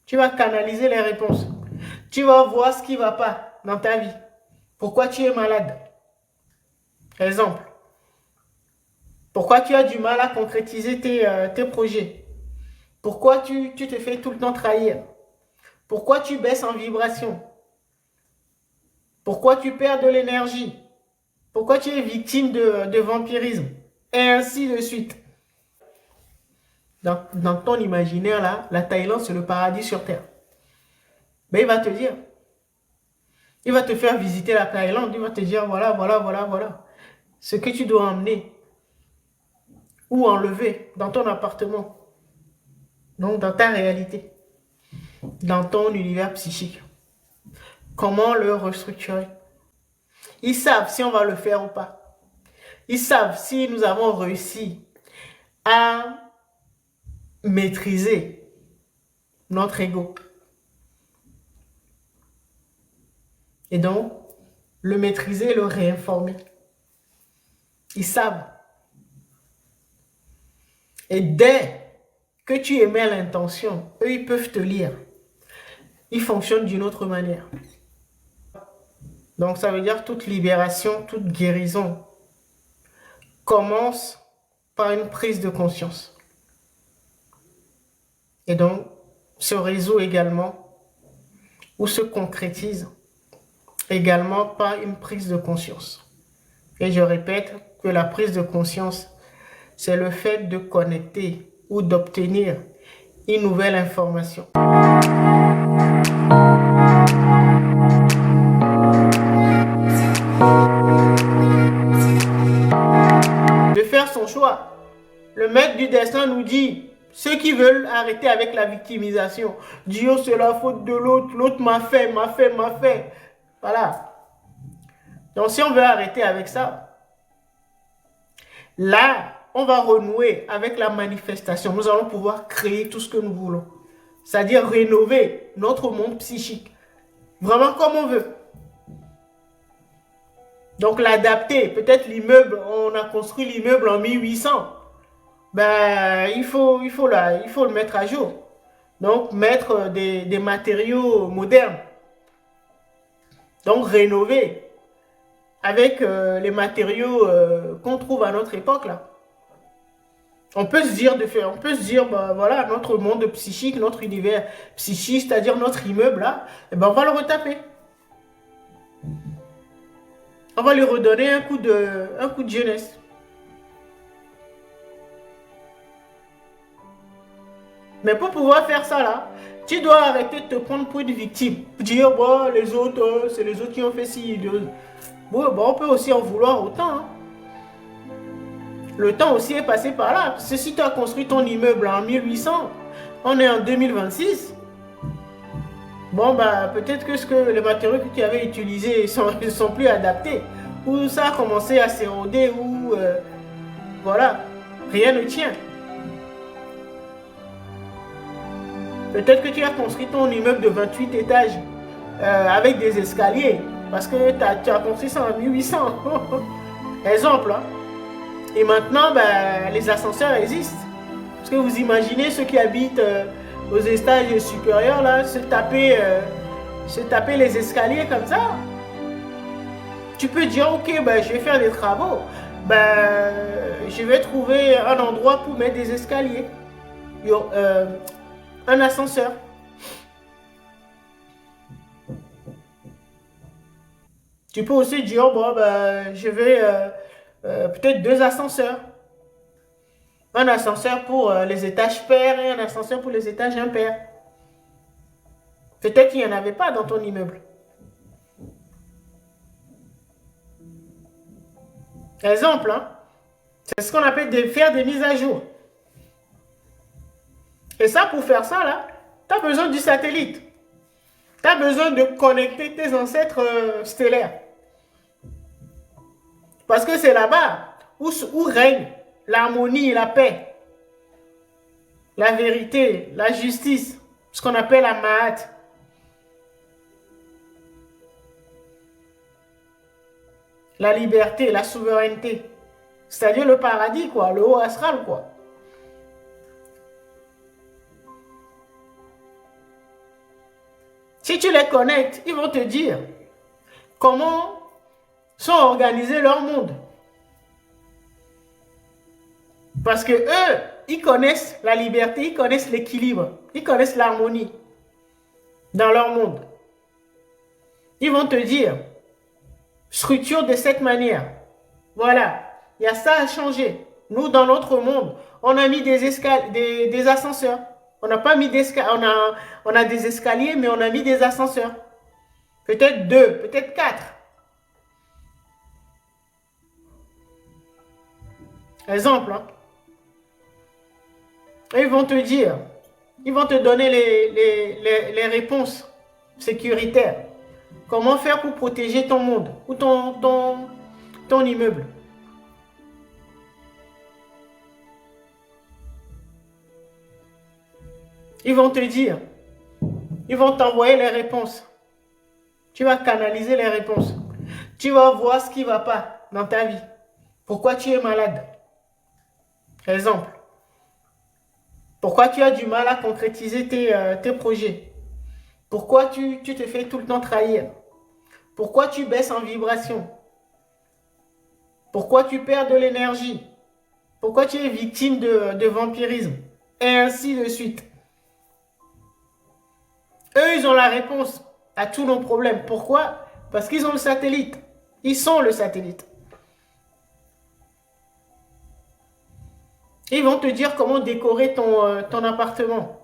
Tu vas canaliser les réponses. Tu vas voir ce qui ne va pas dans ta vie. Pourquoi tu es malade? Exemple. Pourquoi tu as du mal à concrétiser tes projets? Pourquoi tu te fais tout le temps trahir? Pourquoi tu baisses en vibration? Pourquoi tu perds de l'énergie? Pourquoi tu es victime de vampirisme? Et ainsi de suite. Dans ton imaginaire, là, la Thaïlande, c'est le paradis sur Terre. Mais il va te dire, il va te faire visiter la Thaïlande, il va te dire, voilà, voilà, voilà, voilà. Ce que tu dois emmener ou enlever dans ton appartement. Donc, dans ta réalité, dans ton univers psychique. Comment le restructurer? Ils savent si on va le faire ou pas. Ils savent si nous avons réussi à maîtriser notre ego. Et donc, le maîtriser et le réinformer. Ils savent. Et dès que tu émets l'intention, eux, ils peuvent te lire. Ils fonctionnent d'une autre manière. Donc, ça veut dire toute libération, toute guérison commence par une prise de conscience. Et donc, se résout également ou se concrétise également par une prise de conscience. Et je répète que la prise de conscience, c'est le fait de connecter ou d'obtenir une nouvelle information. De faire son choix. Le maître du destin nous dit, ceux qui veulent arrêter avec la victimisation, Dieu c'est la faute de l'autre, l'autre m'a fait. Voilà. Donc si on veut arrêter avec ça, là, on va renouer avec la manifestation. Nous allons pouvoir créer tout ce que nous voulons. C'est-à-dire rénover notre monde psychique. Vraiment comme on veut. Donc l'adapter. Peut-être l'immeuble, on a construit l'immeuble en 1800. Ben, il faut le mettre à jour. Donc mettre des matériaux modernes. Donc rénover avec les matériaux qu'on trouve à notre époque là. On peut se dire, bah, voilà, notre monde psychique, notre univers psychique, c'est-à-dire notre immeuble là, et ben on va le retaper. On va lui redonner un coup de jeunesse. Mais pour pouvoir faire ça là, tu dois arrêter de te prendre pour une victime. Dire, bon, les autres, c'est les autres qui ont fait ci. Bon, on peut aussi en vouloir autant. Hein. Le temps aussi est passé par là. Parce que si tu as construit ton immeuble en 1800, on est en 2026. Bon, bah, peut-être que les matériaux que tu avais utilisés ne sont plus adaptés. Ou ça a commencé à s'éroder, ou voilà, rien ne tient. Peut-être que tu as construit ton immeuble de 28 étages avec des escaliers. Parce que tu as construit ça en 1800. Exemple, hein. Et maintenant, ben, les ascenseurs existent. Parce que vous imaginez ceux qui habitent aux étages supérieurs, là, se taper les escaliers comme ça. Tu peux dire, ok, ben, je vais faire des travaux. Ben, je vais trouver un endroit pour mettre des escaliers. Un ascenseur. Tu peux aussi dire, bon, ben, je vais peut-être 2 ascenseurs. Un ascenseur pour les étages pairs et un ascenseur pour les étages impairs. Peut-être qu'il n'y en avait pas dans ton immeuble. Exemple, hein, c'est ce qu'on appelle faire des mises à jour. Et ça, pour faire ça, là, tu as besoin du satellite. Tu as besoin de connecter tes ancêtres stellaires. Parce que c'est là-bas où règne l'harmonie, la paix, la vérité, la justice, ce qu'on appelle la Mahat. La liberté, la souveraineté. C'est-à-dire le paradis, quoi, le haut astral, quoi. Si tu les connectes, ils vont te dire comment sont organisés leur monde. Parce que eux, ils connaissent la liberté, ils connaissent l'équilibre, ils connaissent l'harmonie dans leur monde. Ils vont te dire, structure de cette manière. Voilà, il y a ça à changer. Nous, dans notre monde, on a mis des ascenseurs. On n'a pas mis d'escaliers, on a des escaliers, mais on a mis des ascenseurs. Peut-être 2, peut-être 4. Exemple, hein. Ils vont te dire, ils vont te donner les réponses sécuritaires. Comment faire pour protéger ton monde ou ton immeuble. Ils vont te dire, ils vont t'envoyer les réponses. Tu vas canaliser les réponses. Tu vas voir ce qui ne va pas dans ta vie. Pourquoi tu es malade? Exemple. Pourquoi tu as du mal à concrétiser tes projets? Pourquoi tu te fais tout le temps trahir? Pourquoi tu baisses en vibration? Pourquoi tu perds de l'énergie? Pourquoi tu es victime de vampirisme? Et ainsi de suite. Eux, ils ont la réponse à tous nos problèmes. Pourquoi? Parce qu'ils ont le satellite. Ils sont le satellite. Ils vont te dire comment décorer ton appartement.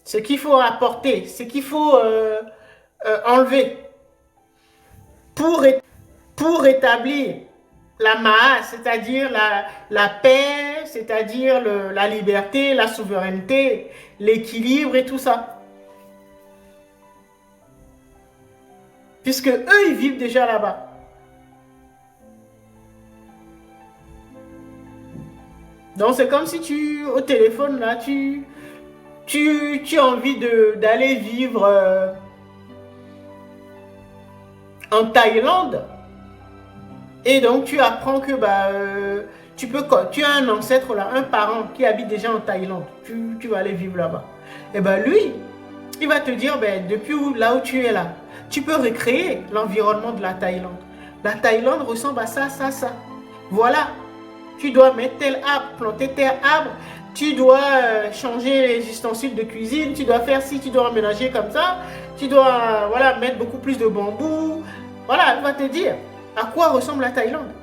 Ce qu'il faut apporter, ce qu'il faut enlever pour établir la Maha, c'est-à-dire la paix, c'est-à-dire la liberté, la souveraineté, l'équilibre et tout ça. Puisque eux, ils vivent déjà là-bas. Donc c'est comme si au téléphone, là, tu as envie d'aller vivre en Thaïlande. Et donc tu apprends que tu as un ancêtre là, un parent qui habite déjà en Thaïlande. Tu vas aller vivre là-bas. Et lui, il va te dire, depuis là où tu es là, tu peux recréer l'environnement de la Thaïlande. La Thaïlande ressemble à ça, ça, ça. Voilà. Tu dois mettre tel arbre, planter tel arbre. Tu dois changer les ustensiles de cuisine. Tu dois faire ci, tu dois aménager comme ça. Tu dois mettre beaucoup plus de bambou. Voilà, il va te dire à quoi ressemble la Thaïlande.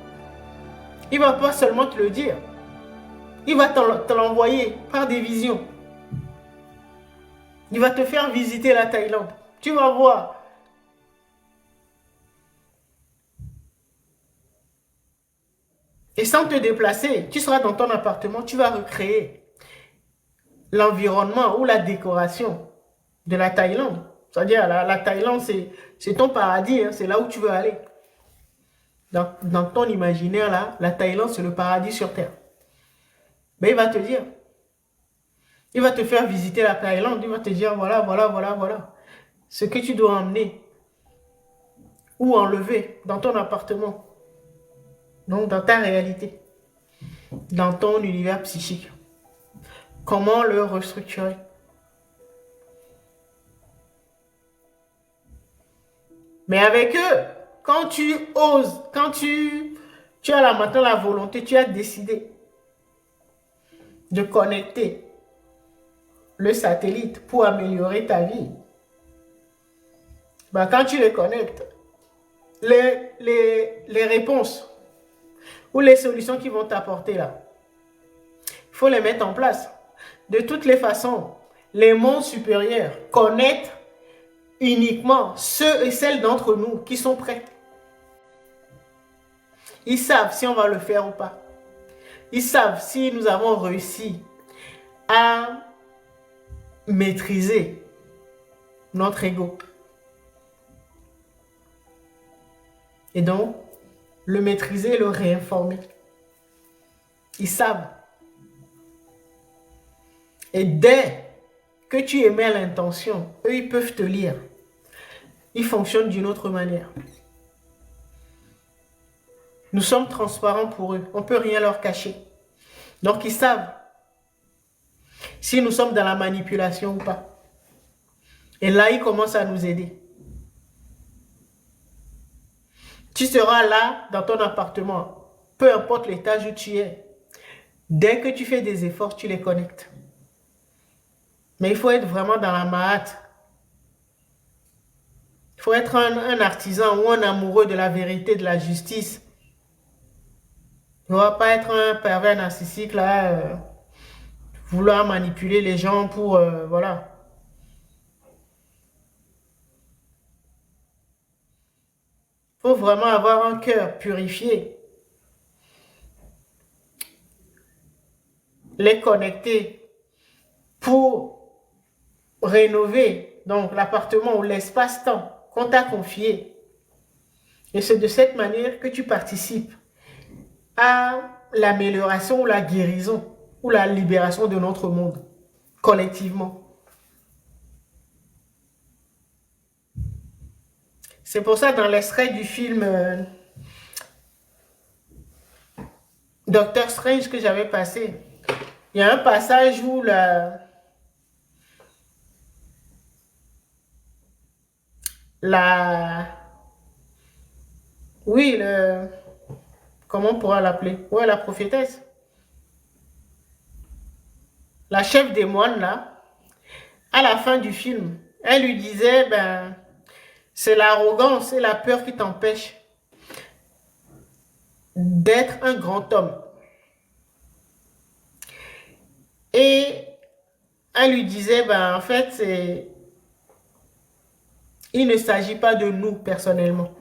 Il ne va pas seulement te le dire. Il va te l'envoyer par des visions. Il va te faire visiter la Thaïlande. Tu vas voir. Et sans te déplacer, tu seras dans ton appartement, tu vas recréer l'environnement ou la décoration de la Thaïlande. C'est-à-dire, la Thaïlande, c'est ton paradis, hein, c'est là où tu veux aller. Dans ton imaginaire, là, la Thaïlande, c'est le paradis sur Terre. Mais il va te dire, il va te faire visiter la Thaïlande, il va te dire, voilà, voilà, voilà, voilà. Ce que tu dois emmener ou enlever dans ton appartement. Donc, dans ta réalité, dans ton univers psychique, comment le restructurer? Mais avec eux, quand tu oses, quand tu as maintenant la volonté, tu as décidé de connecter le satellite pour améliorer ta vie, quand tu les connectes, les réponses ou les solutions qu'ils vont t'apporter là, il faut les mettre en place. De toutes les façons, les mondes supérieurs connaissent uniquement ceux et celles d'entre nous qui sont prêts. Ils savent si on va le faire ou pas. Ils savent si nous avons réussi à maîtriser notre ego. Et donc, le maîtriser et le réinformer. Ils savent. Et dès que tu émets l'intention, eux, ils peuvent te lire. Ils fonctionnent d'une autre manière. Nous sommes transparents pour eux. On ne peut rien leur cacher. Donc, ils savent. si nous sommes dans la manipulation ou pas. Et là, il commence à nous aider. Tu seras là dans ton appartement, peu importe l'étage où tu es. Dès que tu fais des efforts, tu les connectes. Mais il faut être vraiment dans la mahate. Il faut être un artisan ou un amoureux de la vérité, de la justice. Il ne va pas être un pervers narcissique là, vouloir manipuler les gens pour, voilà. Il faut vraiment avoir un cœur purifié, les connecter pour rénover donc l'appartement ou l'espace-temps qu'on t'a confié. Et c'est de cette manière que tu participes à l'amélioration ou la guérison ou la libération de notre monde collectivement. C'est pour ça dans l'extrait du film Doctor Strange que j'avais passé, il y a un passage où la oui, comment on pourra l'appeler? Ouais, la prophétesse. La chef des moines, là, à la fin du film, elle lui disait, ben, c'est l'arrogance et la peur qui t'empêchent d'être un grand homme. Et elle lui disait, ben, en fait, il ne s'agit pas de nous personnellement.